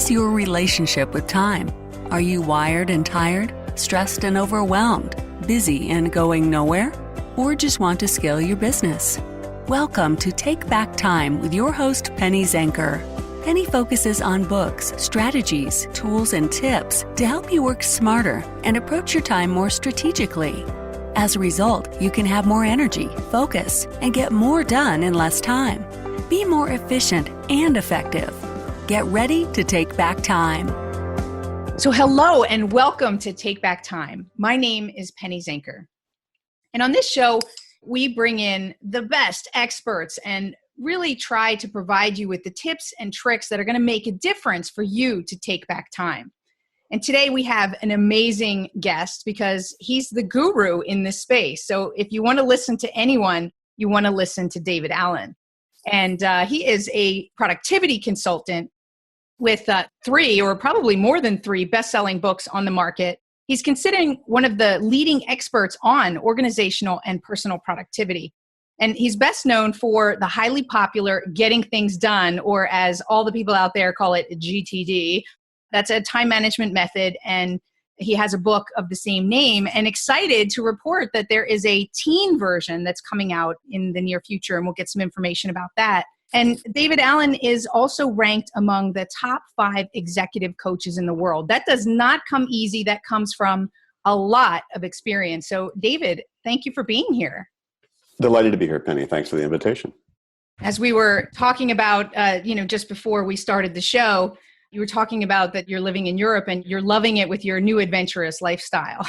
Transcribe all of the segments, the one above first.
is your relationship with time? Are you wired and tired, stressed and overwhelmed, busy and going nowhere? Or just want to scale your business? Welcome to Take Back Time with your host, Penny Zenker. Penny focuses on books, strategies, tools, and tips to help you work smarter and approach your time more strategically. As a result, you can have more energy, focus, and get more done in less time. Be more efficient and effective. Get ready to take back time. So hello and welcome to Take Back Time. My name is Penny Zenker. And on this show, we bring in the best experts and really try to provide you with the tips and tricks that are going to make a difference for you to take back time. And today we have an amazing guest because he's the guru in this space. So if you want to listen to anyone, you want to listen to David Allen. And he is a productivity consultant with 3 or probably more than 3 best-selling books on the market. He's considered one of the leading experts on organizational and personal productivity. And he's best known for the highly popular Getting Things Done, or as all the people out there call it, GTD. That's a time management method, and he has a book of the same name, and excited to report that there is a teen version that's coming out in the near future, and we'll get some information about that. And David Allen is also ranked among the top 5 executive coaches in the world. That does not come easy. That comes from a lot of experience. So David, thank you for being here. Delighted to be here, Penny. Thanks for the invitation. As we were talking about, just before we started the show, you were talking about that you're living in Europe and you're loving it with your new adventurous lifestyle.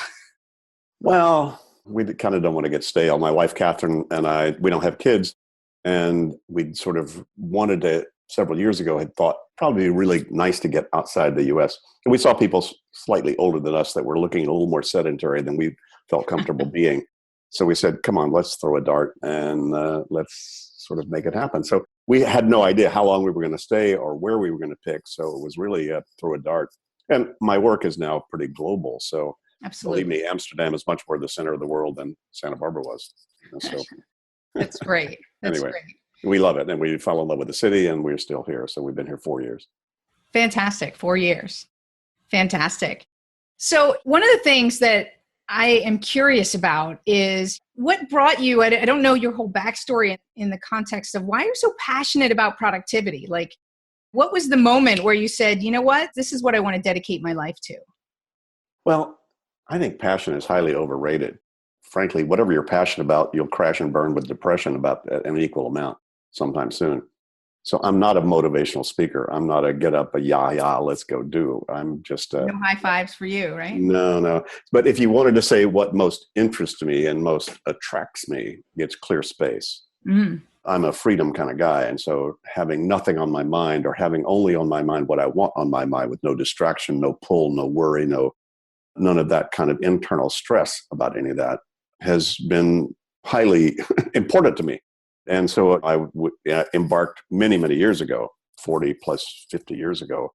Well, we kind of don't want to get stale. My wife, Catherine, and I, we don't have kids. And we sort of wanted to, several years ago, had thought probably really nice to get outside the U.S. And we saw people slightly older than us that were looking a little more sedentary than we felt comfortable being. So we said, come on, let's throw a dart and let's sort of make it happen. So we had no idea how long we were going to stay or where we were going to pick. So it was really throw a dart. And my work is now pretty global. So Absolutely. Believe me, Amsterdam is much more the center of the world than Santa Barbara was. So That's great. That's anyway, great. we love it. And we fell in love with the city and we're still here. So we've been here 4 years. Fantastic. 4 years. Fantastic. So one of the things that I am curious about is what brought you, I don't know your whole backstory in the context of why you're so passionate about productivity. Like, what was the moment where you said, you know what, this is what I want to dedicate my life to? Well, I think passion is highly overrated. Frankly, whatever you're passionate about, you'll crash and burn with depression about an equal amount sometime soon. So I'm not a motivational speaker. I'm not a get up, let's go do. I'm just no high fives for you, right? No. But if you wanted to say what most interests me and most attracts me, it's clear space. I'm a freedom kind of guy. And so having nothing on my mind or having only on my mind what I want on my mind with no distraction, no pull, no worry, none of that kind of internal stress about any of that has been highly important to me. And so I embarked many, many years ago, 40 plus 50 years ago,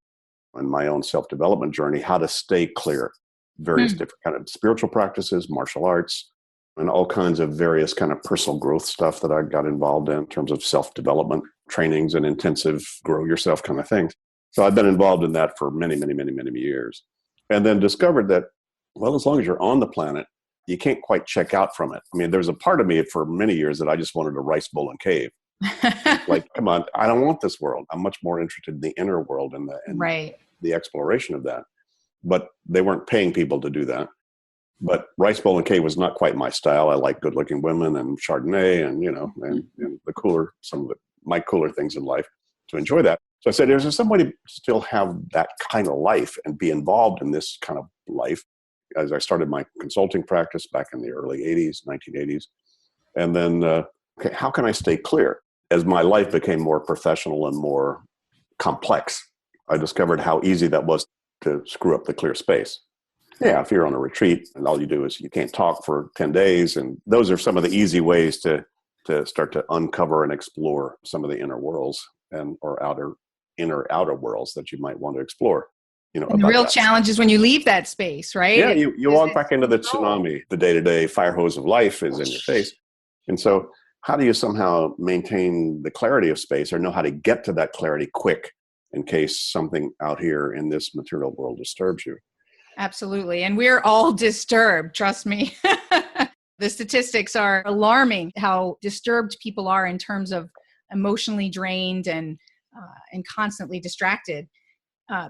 on my own self-development journey, how to stay clear, various different kind of spiritual practices, martial arts, and all kinds of various kind of personal growth stuff that I got involved in terms of self-development trainings and intensive grow yourself kind of things. So I've been involved in that for many, many, many, many years. And then discovered that, well, as long as you're on the planet, you can't quite check out from it. I mean, there's a part of me for many years that I just wanted a rice bowl and cave. Like, come on, I don't want this world. I'm much more interested in the inner world and the exploration of that. But they weren't paying people to do that. But rice bowl and cave was not quite my style. I like good looking women and Chardonnay and, and the cooler, some of my cooler things in life to enjoy that. So I said, is there some way to still have that kind of life and be involved in this kind of life? As I started my consulting practice back in the early 80s, 1980s. And then, how can I stay clear? As my life became more professional and more complex, I discovered how easy that was to screw up the clear space. Yeah, if you're on a retreat and all you do is you can't talk for 10 days. And those are some of the easy ways to start to uncover and explore some of the inner worlds or outer worlds that you might want to explore. And the real challenge is when you leave that space, right? Yeah, you walk back into the tsunami. The day-to-day fire hose of life is in your face. And so how do you somehow maintain the clarity of space or know how to get to that clarity quick in case something out here in this material world disturbs you. Absolutely. And we're all disturbed, trust me. The statistics are alarming how disturbed people are in terms of emotionally drained and constantly distracted.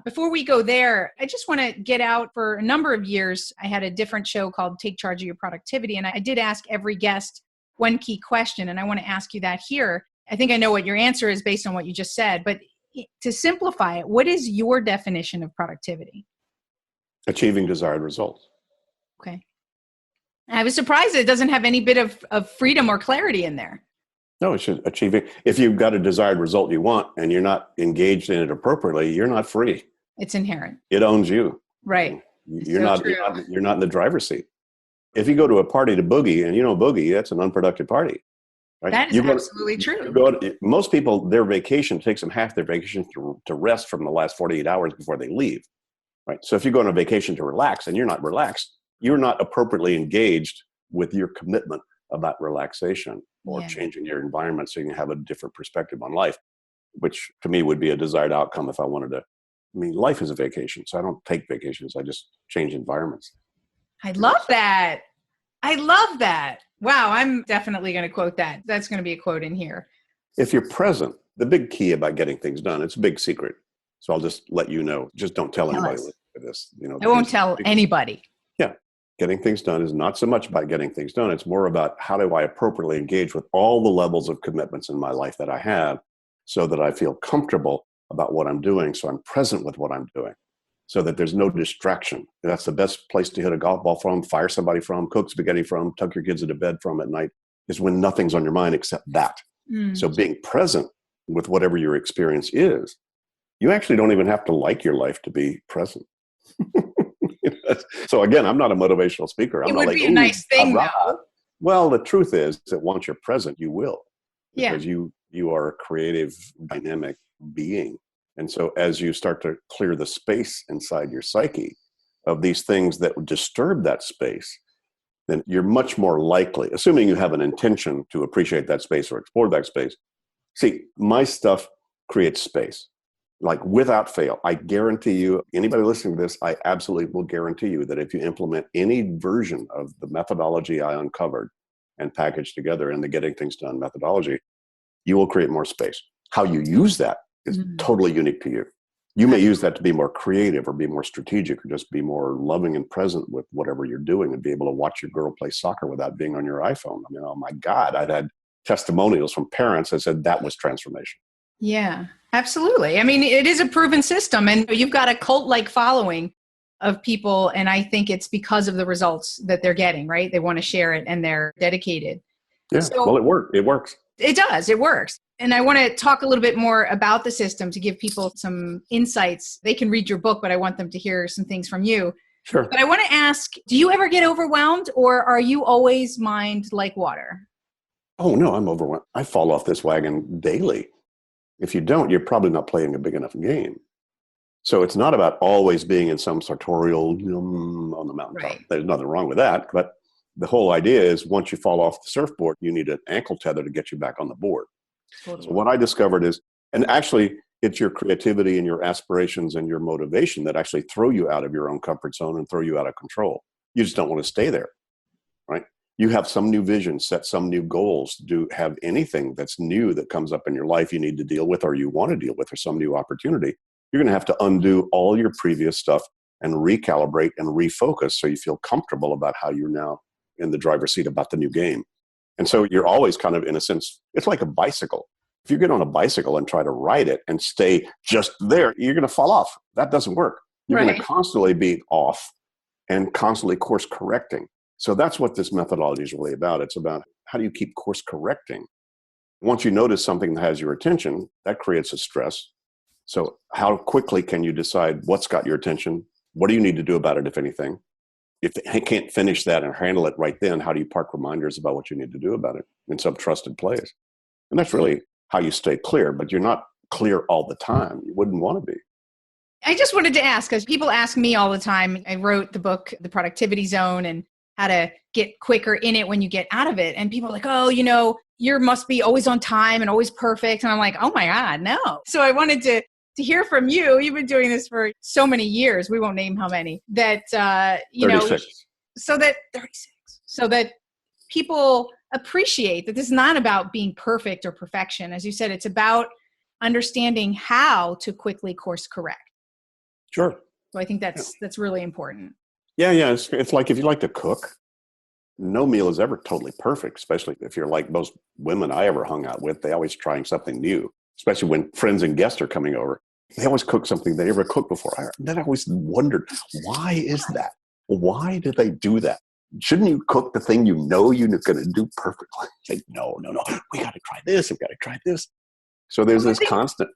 Before we go there, I just want to get out. For a number of years, I had a different show called Take Charge of Your Productivity. And I did ask every guest one key question. And I want to ask you that here. I think I know what your answer is based on what you just said. But to simplify it, what is your definition of productivity? Achieving desired results. Okay. I was surprised it doesn't have any bit of freedom or clarity in there. No, it should achieving. If you've got a desired result you want and you're not engaged in it appropriately, you're not free. It's inherent. It owns you. Right. You're not in the driver's seat. If you go to a party to boogie and you don't boogie, that's an unproductive party. Right? That is absolutely true. Most people, their vacation takes them half their vacation to rest from the last 48 hours before they leave. Right. So if you go on a vacation to relax and you're not relaxed, you're not appropriately engaged with your commitment about relaxation or changing your environment so you can have a different perspective on life, which to me would be a desired outcome if I wanted to. I mean, life is a vacation, so I don't take vacations. I just change environments. I love that. I love that. Wow, I'm definitely going to quote that. That's going to be a quote in here. If you're present, the big key about getting things done, it's a big secret. So I'll just let you know. Just don't tell anybody this. I won't tell anybody. Yeah. Getting things done is not so much about getting things done. It's more about how do I appropriately engage with all the levels of commitments in my life that I have so that I feel comfortable about what I'm doing. So I'm present with what I'm doing so that there's no distraction. That's the best place to hit a golf ball from, fire somebody from, cook spaghetti from, tuck your kids into bed from at night is when nothing's on your mind except that. So being present with whatever your experience is, you actually don't even have to like your life to be present. So again, I'm not a motivational speaker. It would be a nice thing, though. Well, the truth is that once you're present, you will. Because you are a creative, dynamic being. And so as you start to clear the space inside your psyche of these things that would disturb that space, then you're much more likely, assuming you have an intention to appreciate that space or explore that space. See, my stuff creates space. Like without fail, I guarantee you, anybody listening to this, I absolutely will guarantee you that if you implement any version of the methodology I uncovered and packaged together in the Getting Things Done methodology, you will create more space. How you use that is totally unique to you. You may use that to be more creative or be more strategic or just be more loving and present with whatever you're doing and be able to watch your girl play soccer without being on your iPhone. I mean, oh my God, I've had testimonials from parents that said that was transformation. Yeah, absolutely. I mean, it is a proven system and you've got a cult-like following of people. And I think it's because of the results that they're getting, right? They want to share it and they're dedicated. Yeah, so, well, it works. It does. It works. And I want to talk a little bit more about the system to give people some insights. They can read your book, but I want them to hear some things from you. Sure. But I want to ask, do you ever get overwhelmed or are you always mind like water? Oh, no, I'm overwhelmed. I fall off this wagon daily. If you don't, you're probably not playing a big enough game. So it's not about always being in some sartorial on the mountaintop. Right. There's nothing wrong with that. But the whole idea is once you fall off the surfboard, you need an ankle tether to get you back on the board. Totally. So what I discovered is, and actually it's your creativity and your aspirations and your motivation that actually throw you out of your own comfort zone and throw you out of control. You just don't want to stay there, right? You have some new vision, set some new goals, have anything that's new that comes up in your life you need to deal with or you want to deal with or some new opportunity. You're going to have to undo all your previous stuff and recalibrate and refocus so you feel comfortable about how you're now in the driver's seat about the new game. And so you're always kind of, in a sense, it's like a bicycle. If you get on a bicycle and try to ride it and stay just there, you're going to fall off. That doesn't work. You're going to constantly be off and constantly course correcting. So that's what this methodology is really about. It's about how do you keep course correcting? Once you notice something that has your attention, that creates a stress. So how quickly can you decide what's got your attention? What do you need to do about it, if anything? If they can't finish that and handle it right then, how do you park reminders about what you need to do about it in some trusted place? And that's really how you stay clear, but you're not clear all the time. You wouldn't want to be. I just wanted to ask, because people ask me all the time, I wrote the book, The Productivity Zone, and how to get quicker in it when you get out of it. And people are like, oh, you must be always on time and always perfect. And I'm like, oh my God, no. So I wanted to to hear from you. You've been doing this for so many years. We won't name how many. That, 36. So that 36. So that people appreciate that this is not about being perfect or perfection. As you said, it's about understanding how to quickly course correct. Sure. So I think that's really important. Yeah. It's like if you like to cook, no meal is ever totally perfect, especially if you're like most women I ever hung out with. They always trying something new, especially when friends and guests are coming over. They always cook something they never cooked before. Then I always wondered, why is that? Why do they do that? Shouldn't you cook the thing you're going to do perfectly? Like, no. We got to try this. We got to try this. So there's this constant.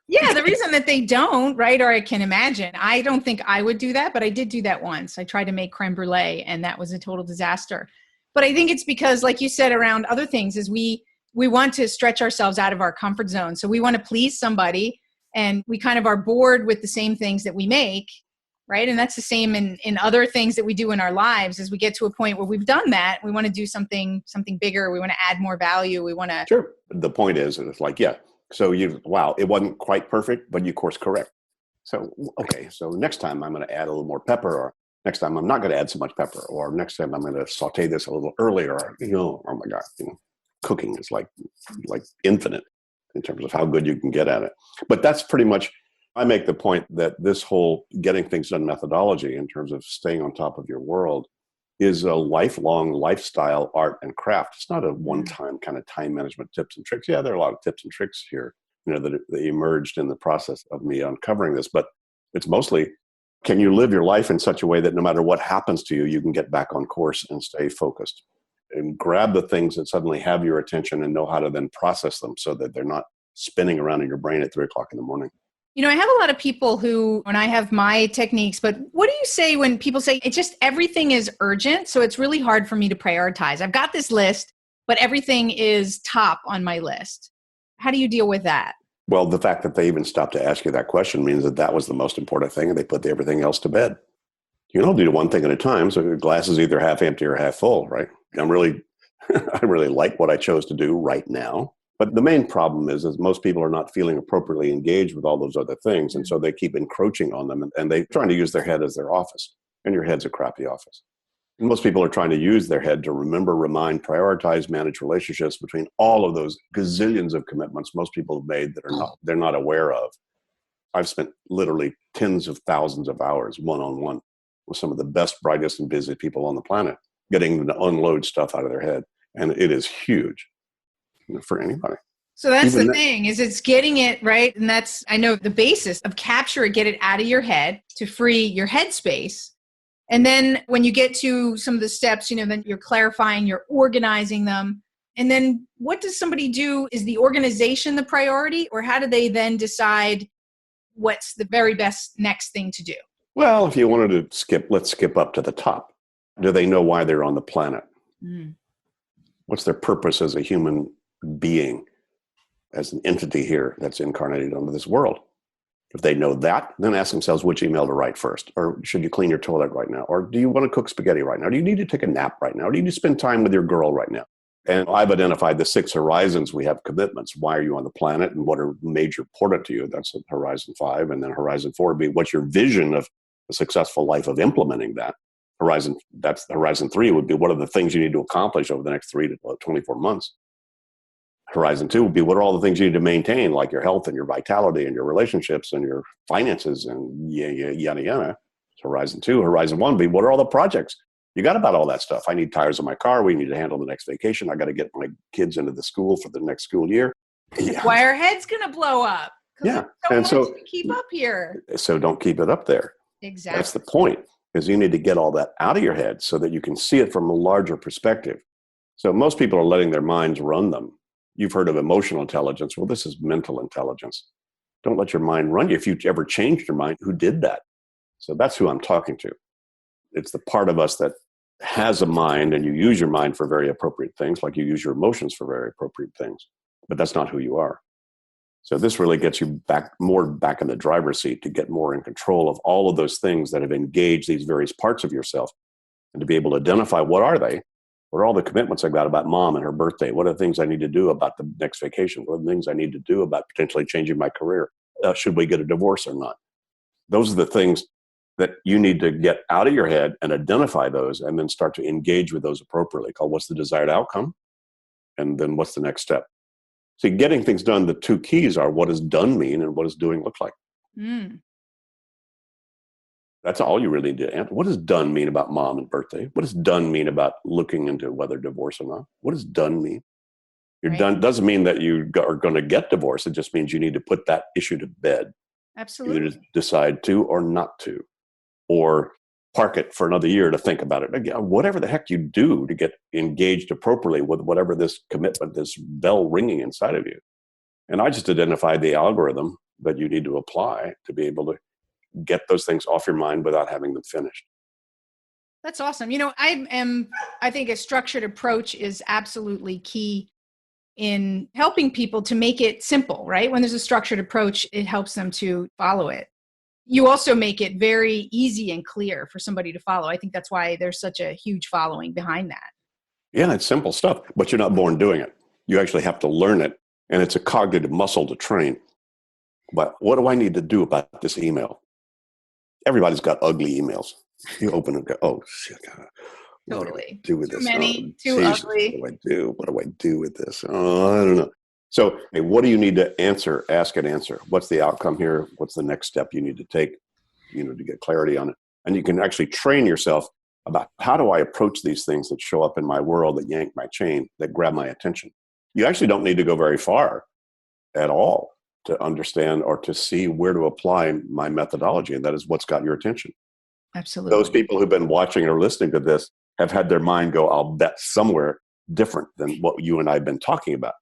Yeah, the reason that they don't, right? Or I can imagine. I don't think I would do that, but I did do that once. I tried to make creme brulee, and that was a total disaster. But I think it's because, like you said, around other things, is we want to stretch ourselves out of our comfort zone. So we want to please somebody, and we kind of are bored with the same things that we make, right? And that's the same in other things that we do in our lives. As we get to a point where we've done that, we want to do something bigger. We want to add more value. We want to. Sure. The point is, it's like, yeah. So it wasn't quite perfect, but you course correct. So, okay. So next time I'm going to add a little more pepper, or next time I'm not going to add so much pepper, or next time I'm going to saute this a little earlier. Oh my God, cooking is like infinite in terms of how good you can get at it. But that's pretty much, I make the point that this whole getting things done methodology in terms of staying on top of your world is a lifelong lifestyle art and craft. It's not a one-time kind of time management tips and tricks. Yeah, there are a lot of tips and tricks here, that emerged in the process of me uncovering this, but it's mostly, can you live your life in such a way that no matter what happens to you, you can get back on course and stay focused and grab the things that suddenly have your attention and know how to then process them so that they're not spinning around in your brain at 3 o'clock in the morning. I have a lot of people who, when I have my techniques, but what do you say when people say it's just everything is urgent, so it's really hard for me to prioritize? I've got this list, but everything is top on my list. How do you deal with that? Well, the fact that they even stopped to ask you that question means that was the most important thing, and they put everything else to bed. You can only do one thing at a time, so your glass is either half empty or half full, right? I really like what I chose to do right now. But the main problem is most people are not feeling appropriately engaged with all those other things. And so they keep encroaching on them, and they're trying to use their head as their office. And your head's a crappy office. And most people are trying to use their head to remember, remind, prioritize, manage relationships between all of those gazillions of commitments most people have made that they're not aware of. I've spent literally tens of thousands of hours one-on-one with some of the best, brightest, and busiest people on the planet, getting them to unload stuff out of their head. And it is huge for anybody. So that's the thing, is it's getting it right. And that's, I know, the basis of capture it, get it out of your head to free your head space. And then when you get to some of the steps, then you're clarifying, you're organizing them. And then what does somebody do? Is the organization the priority, or how do they then decide what's the very best next thing to do? Well, if you wanted to let's skip up to the top. Do they know why they're on the planet? What's their purpose as a human being, as an entity here that's incarnated into this world? If they know that, then ask themselves which email to write first. Or should you clean your toilet right now? Or do you want to cook spaghetti right now? Do you need to take a nap right now? Or do you need to spend time with your girl right now? And I've identified the 6 horizons we have commitments. Why are you on the planet, and what are major important to you? That's horizon 5. And then horizon 4 would be, what's your vision of a successful life of implementing that? Horizon 3 would be, what are the things you need to accomplish over the next 3 to 24 months? Horizon 2 would be, what are all the things you need to maintain, like your health and your vitality and your relationships and your finances and yada, yada. Horizon 2. Horizon 1 would be, what are all the projects? You got about all that stuff. I need tires on my car. We need to handle the next vacation. I got to get my kids into the school for the next school year. Yeah. Why our head's going to blow up. Yeah. And so keep up here. So don't keep it up there. Exactly. That's the point, is you need to get all that out of your head so that you can see it from a larger perspective. So most people are letting their minds run them. You've heard of emotional intelligence. Well, this is mental intelligence. Don't let your mind run you. If you ever changed your mind, who did that? So that's who I'm talking to. It's the part of us that has a mind, and you use your mind for very appropriate things, like you use your emotions for very appropriate things. But that's not who you are. So this really gets you more back in the driver's seat, to get more in control of all of those things that have engaged these various parts of yourself, and to be able to identify, what are they? What are all the commitments I've got about mom and her birthday? What are the things I need to do about the next vacation? What are the things I need to do about potentially changing my career? should we get a divorce or not? Those are the things that you need to get out of your head and identify those and then start to engage with those appropriately. Called what's the desired outcome? And then what's the next step? See, getting things done, the two keys are what does done mean and what does doing look like? Mm. That's all you really need to answer. What does done mean about mom and birthday? What does done mean about looking into whether divorce or not? What does done mean? You're done doesn't mean that you are going to get divorced. It just means you need to put that issue to bed. Absolutely. Either decide to or not to, or park it for another year to think about it. Again, whatever the heck you do to get engaged appropriately with whatever this commitment, this bell ringing inside of you. And I just identified the algorithm that you need to apply to be able to get those things off your mind without having them finished. That's awesome. I think a structured approach is absolutely key in helping people to make it simple, right? When there's a structured approach, it helps them to follow it. You also make it very easy and clear for somebody to follow. I think that's why there's such a huge following behind that. Yeah, it's simple stuff, but you're not born doing it. You actually have to learn it, and it's a cognitive muscle to train. But what do I need to do about this email? Everybody's got ugly emails. You open and go, oh, shit. What do I do with Too this? many, Oh, too Jesus, ugly. What do I do with this? Oh, I don't know. So, hey, what do you need to answer? Ask and answer. What's the outcome here? What's the next step you need to take, to get clarity on it? And you can actually train yourself about how do I approach these things that show up in my world, that yank my chain, that grab my attention. You actually don't need to go very far at all to understand or to see where to apply my methodology. And that is what's got your attention. Absolutely. Those people who've been watching or listening to this have had their mind go, I'll bet somewhere different than what you and I have been talking about.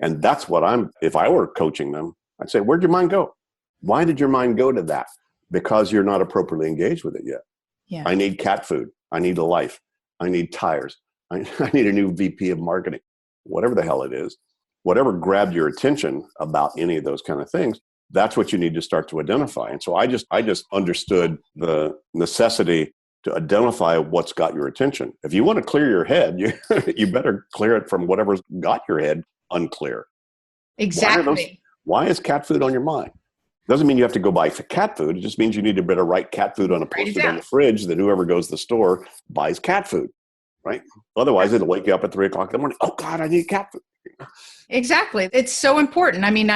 And that's what if I were coaching them, I'd say, where'd your mind go? Why did your mind go to that? Because you're not appropriately engaged with it yet. Yeah. I need cat food. I need a life. I need tires. I need a new VP of marketing, whatever the hell it is. Whatever grabbed your attention about any of those kind of things, that's what you need to start to identify. And so I just understood the necessity to identify what's got your attention. If you want to clear your head, you better clear it from whatever's got your head unclear. Exactly. Why is cat food on your mind? Doesn't mean you have to go buy cat food. It just means you need to better write cat food on a post-it on the fridge that whoever goes to the store buys cat food, right? Otherwise, it'll wake you up at 3:00 in the morning. Oh God, I need cat food. Exactly. It's so important. I mean,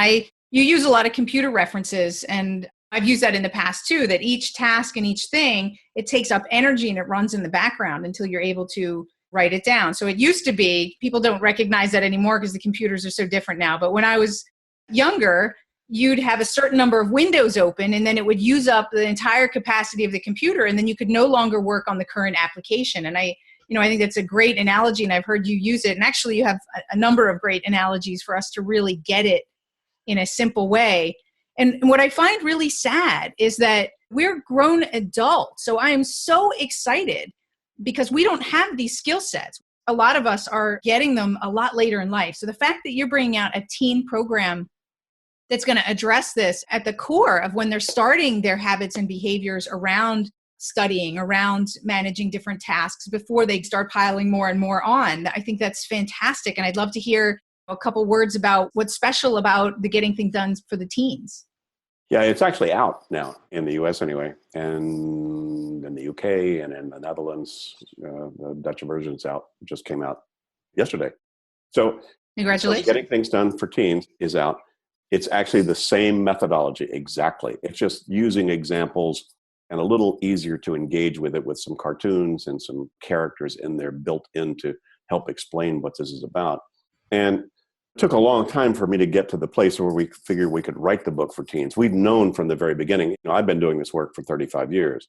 you use a lot of computer references, and I've used that in the past too, that each task and each thing, it takes up energy and it runs in the background until you're able to write it down. So it used to be, people don't recognize that anymore because the computers are so different now. But when I was younger, you'd have a certain number of windows open and then it would use up the entire capacity of the computer, and then you could no longer work on the current application. And I think that's a great analogy, and I've heard you use it. And actually you have a number of great analogies for us to really get it in a simple way. And what I find really sad is that we're grown adults. So I am so excited because we don't have these skill sets. A lot of us are getting them a lot later in life. So the fact that you're bringing out a teen program that's going to address this at the core of when they're starting their habits and behaviors around studying, around managing different tasks before they start piling more and more on, I think that's fantastic. And I'd love to hear a couple words about what's special about the Getting Things Done for the teens. Yeah, it's actually out now in the US anyway, and in the UK and in the Netherlands. The Dutch version's out, just came out yesterday. So congratulations. Getting Things Done for Teens is out. It's actually the same methodology, exactly. It's just using examples and a little easier to engage with it with some cartoons and some characters in there built in to help explain what this is about. And it took a long time for me to get to the place where we figured we could write the book for teens. We've known from the very beginning, I've been doing this work for 35 years,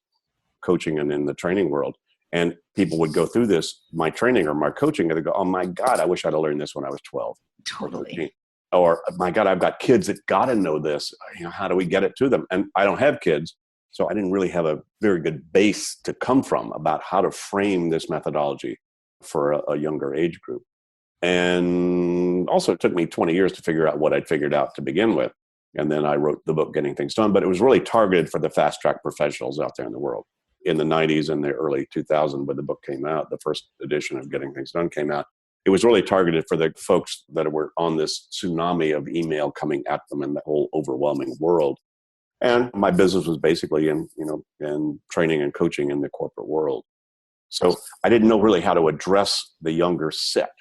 coaching and in the training world. And people would go through this, my training or my coaching, and they go, oh my God, I wish I'd have learned this when I was 12. Totally. Or my God, I've got kids that got to know this. How do we get it to them? And I don't have kids, so I didn't really have a very good base to come from about how to frame this methodology for a younger age group. And also it took me 20 years to figure out what I'd figured out to begin with. And then I wrote the book, Getting Things Done, but it was really targeted for the fast track professionals out there in the world. In the 90s and the early 2000s, when the book came out, the first edition of Getting Things Done came out, it was really targeted for the folks that were on this tsunami of email coming at them in the whole overwhelming world. And my business was basically in training and coaching in the corporate world. So I didn't know really how to address the younger set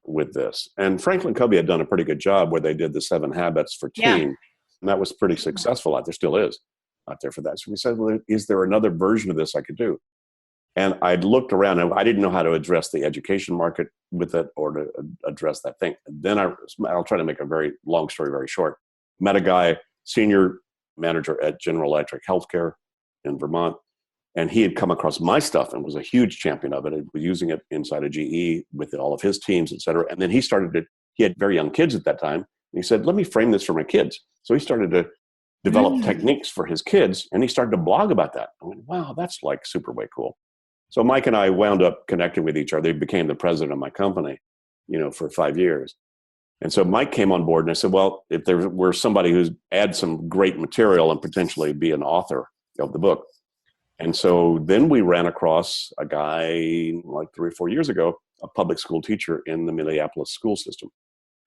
with this. And Franklin Covey had done a pretty good job where they did the 7 habits for Yeah. teens. And that was pretty successful out there, still is out there for that. So we said, well, is there another version of this I could do? And I'd looked around and I didn't know how to address the education market with it or to address that thing. And then I'll try to make a very long story very short. Met a guy, senior manager at General Electric Healthcare in Vermont. And he had come across my stuff and was a huge champion of it. He was using it inside of GE with all of his teams, et cetera. And then he had very young kids at that time. And he said, let me frame this for my kids. So he started to develop techniques for his kids. And he started to blog about that. I went, wow, that's like super way cool. So Mike and I wound up connecting with each other. He became the president of my company, for 5 years. And so Mike came on board and I said, well, if there were somebody who's add some great material and potentially be an author of the book. And so then we ran across a guy like 3 or 4 years ago, a public school teacher in the Minneapolis school system,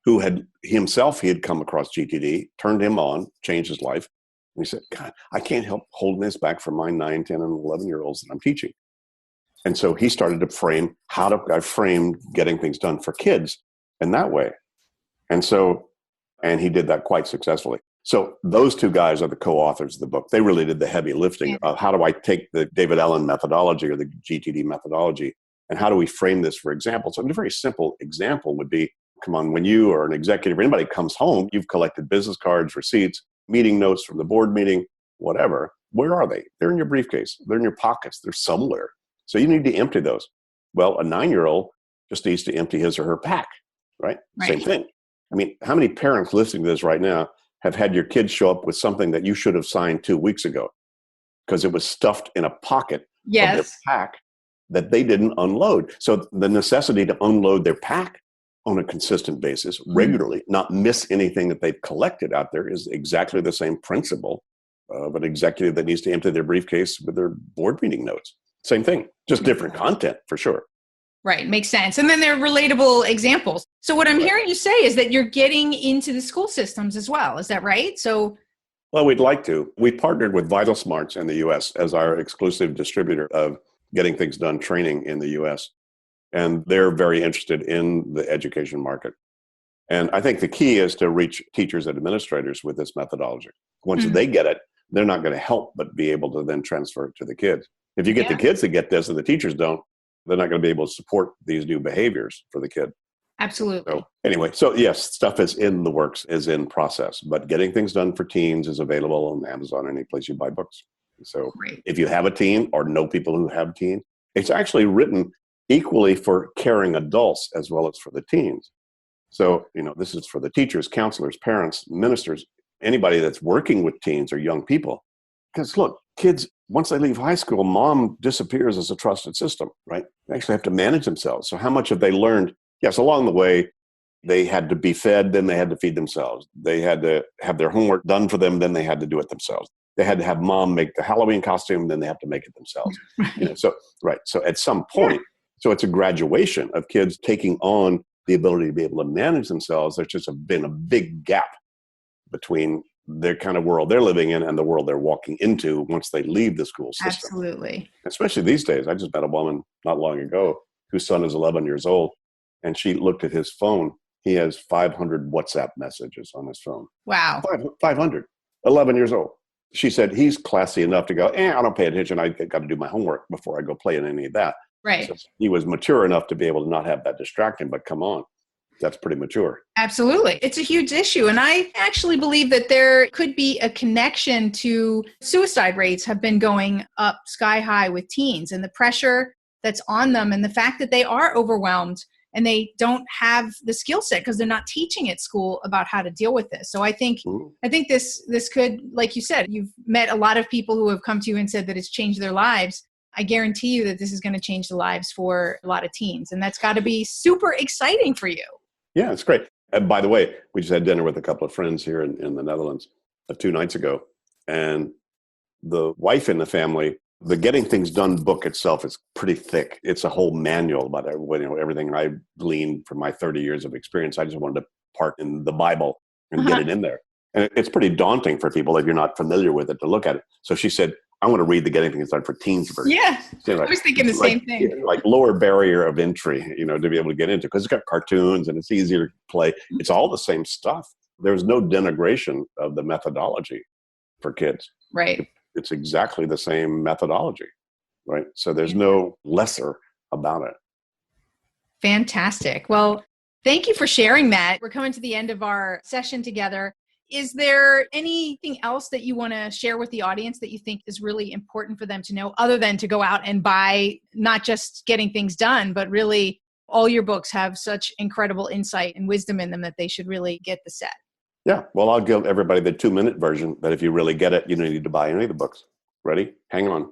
who he had come across GTD, turned him on, changed his life. And he said, God, I can't help holding this back from my 9, 10, and 11-year-olds that I'm teaching. And so he started to frame I framed getting things done for kids in that way. And he did that quite successfully. So those 2 guys are the co-authors of the book. They really did the heavy lifting of how do I take the David Allen methodology or the GTD methodology and how do we frame this for example? So a very simple example would be, come on, when you or an executive or anybody comes home, you've collected business cards, receipts, meeting notes from the board meeting, whatever. Where are they? They're in your briefcase. They're in your pockets. They're somewhere. So you need to empty those. Well, a 9-year-old just needs to empty his or her pack, right? Same thing. I mean, how many parents listening to this right now have had your kids show up with something that you should have signed 2 weeks ago because it was stuffed in a pocket of their pack that they didn't unload? So the necessity to unload their pack on a consistent basis regularly, not miss anything that they've collected out there, is exactly the same principle of an executive that needs to empty their briefcase with their board meeting notes. Same thing, just different content for sure. Right. Makes sense. And then they're relatable examples. So what I'm hearing you say is that you're getting into the school systems as well. Is that right? Well, we'd like to. We partnered with Vital Smarts in the U.S. as our exclusive distributor of getting things done training in the U.S. And they're very interested in the education market. And I think the key is to reach teachers and administrators with this methodology. Once they get it, they're not going to help but be able to then transfer it to the kids. If you get the kids to get this and the teachers don't, they're not going to be able to support these new behaviors for the kid. Absolutely. So anyway, so yes, stuff is in the works, is in process, but getting things done for teens is available on Amazon, any place you buy books. So if you have a teen or know people who have teens, it's actually written equally for caring adults as well as for the teens. So, this is for the teachers, counselors, parents, ministers, anybody that's working with teens or young people. Because look, kids, once they leave high school, mom disappears as a trusted system, right? They actually have to manage themselves. So how much have they learned? Yes, along the way, they had to be fed, then they had to feed themselves. They had to have their homework done for them, then they had to do it themselves. They had to have mom make the Halloween costume, then they have to make it themselves. So at some point, so it's a graduation of kids taking on the ability to be able to manage themselves. There's just been a big gap between their kind of world they're living in and the world they're walking into once they leave the school system. Absolutely. Especially these days. I just met a woman not long ago whose son is 11 years old, and she looked at his phone. He has 500 WhatsApp messages on his phone. Wow. 500. 11 years old. She said he's classy enough to go, I don't pay attention. I got to do my homework before I go play in any of that. Right. So he was mature enough to be able to not have that distract him, but come on. That's pretty mature. Absolutely. It's a huge issue. And I actually believe that there could be a connection to suicide rates have been going up sky high with teens and the pressure that's on them and the fact that they are overwhelmed and they don't have the skill set because they're not teaching at school about how to deal with this. So I think this could, like you said, you've met a lot of people who have come to you and said that it's changed their lives. I guarantee you that this is going to change the lives for a lot of teens. And that's got to be super exciting for you. Yeah, it's great. And by the way, we just had dinner with a couple of friends here in the Netherlands 2 nights ago. And the wife in the family, the Getting Things Done book itself is pretty thick. It's a whole manual about everything I gleaned from my 30 years of experience. I just wanted to part in the Bible and get it in there. And it's pretty daunting for people if you're not familiar with it to look at it. So she said, I want to read the Getting Things Done for Teens version. Yeah, so I was thinking the same thing. Like lower barrier of entry, to be able to get into, because it's got cartoons and it's easier to play. It's all the same stuff. There's no denigration of the methodology for kids. Right. It's exactly the same methodology, right? So there's no lesser about it. Fantastic. Well, thank you for sharing that. We're coming to the end of our session together. Is there anything else that you want to share with the audience that you think is really important for them to know, other than to go out and buy, not just Getting Things Done, but really all your books have such incredible insight and wisdom in them that they should really get the set? Yeah. Well, I'll give everybody the 2-minute version, but if you really get it, you don't need to buy any of the books. Ready? Hang on.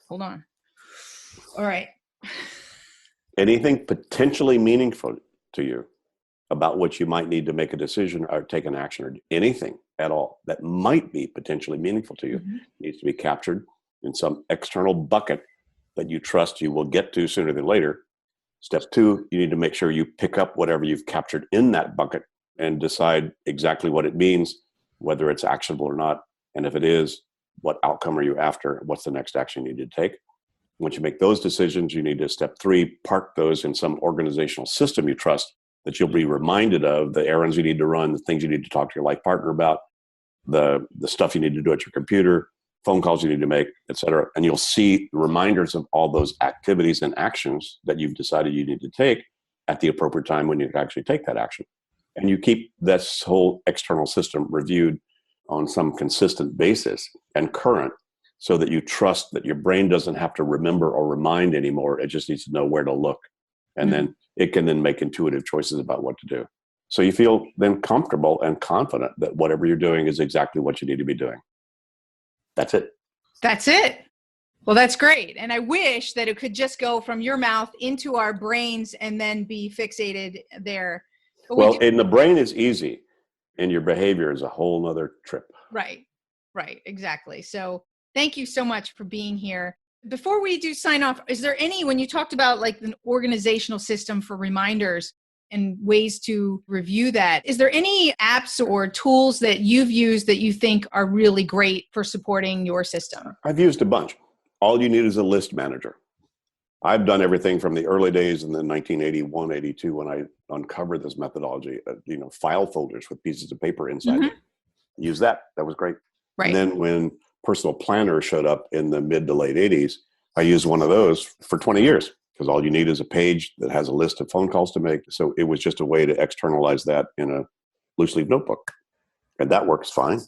Hold on. All right. Anything potentially meaningful to you about which you might need to make a decision or take an action, or anything at all that might be potentially meaningful to you needs to be captured in some external bucket that you trust you will get to sooner than later. Step 2, you need to make sure you pick up whatever you've captured in that bucket and decide exactly what it means, whether it's actionable or not. And if it is, what outcome are you after? What's the next action you need to take? Once you make those decisions, you need to, step 3, park those in some organizational system you trust, that you'll be reminded of the errands you need to run, the things you need to talk to your life partner about, the stuff you need to do at your computer, phone calls you need to make, et cetera. And you'll see reminders of all those activities and actions that you've decided you need to take at the appropriate time when you can actually take that action. And you keep this whole external system reviewed on some consistent basis and current, so that you trust that your brain doesn't have to remember or remind anymore. It just needs to know where to look. And then it can then make intuitive choices about what to do. So you feel then comfortable and confident that whatever you're doing is exactly what you need to be doing. That's it. That's it. Well, that's great. And I wish that it could just go from your mouth into our brains and then be fixated there. Well, in the brain is easy, and your behavior is a whole nother trip. Right. Exactly. So thank you so much for being here. Before we do sign off, is there any, when you talked about like an organizational system for reminders and ways to review that, is there any apps or tools that you've used that you think are really great for supporting your system? I've used a bunch. All you need is a list manager. I've done everything from the early days in the 1981, 82, when I uncovered this methodology, file folders with pieces of paper inside. Use that. That was great. Right. And then when personal planner showed up in the mid to late 80s, I used one of those for 20 years, because all you need is a page that has a list of phone calls to make. So it was just a way to externalize that in a loose leaf notebook. And that works fine.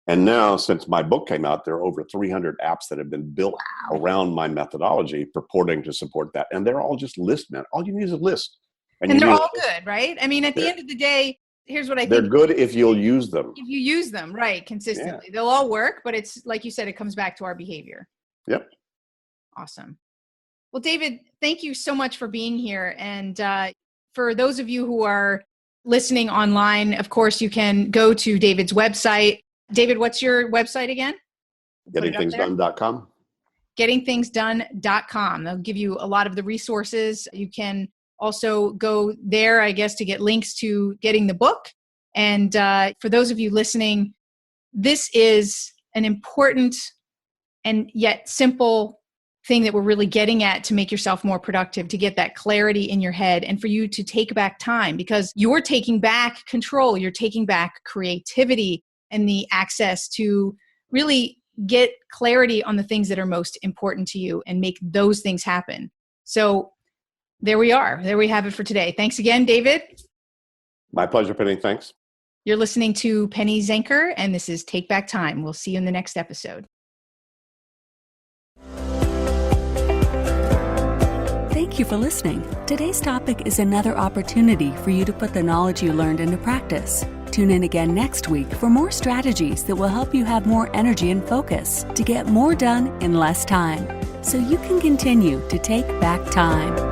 And now, since my book came out, there are over 300 apps that have been built around my methodology purporting to support that. And they're all just list men. All you need is a list. And they're all good, right? I mean, at the end of the day, here's what I think. They're good if you'll use them. If you use them, right, consistently. They'll all work, but it's, like you said, it comes back to our behavior. Yep. Awesome. Well, David, thank you so much for being here. And for those of you who are listening online, of course, you can go to David's website. David, what's your website again? GettingThingsDone.com. GettingThingsDone.com. They'll give you a lot of the resources. You can also go there, I guess, to get links to getting the book. And for those of you listening, this is an important and yet simple thing that we're really getting at to make yourself more productive, to get that clarity in your head, and for you to take back time, because you're taking back control, you're taking back creativity and the access to really get clarity on the things that are most important to you and make those things happen. So there we are. There we have it for today. Thanks again, David. My pleasure, Penny. Thanks. You're listening to Penny Zenker, and this is Take Back Time. We'll see you in the next episode. Thank you for listening. Today's topic is another opportunity for you to put the knowledge you learned into practice. Tune in again next week for more strategies that will help you have more energy and focus to get more done in less time, so you can continue to take back time.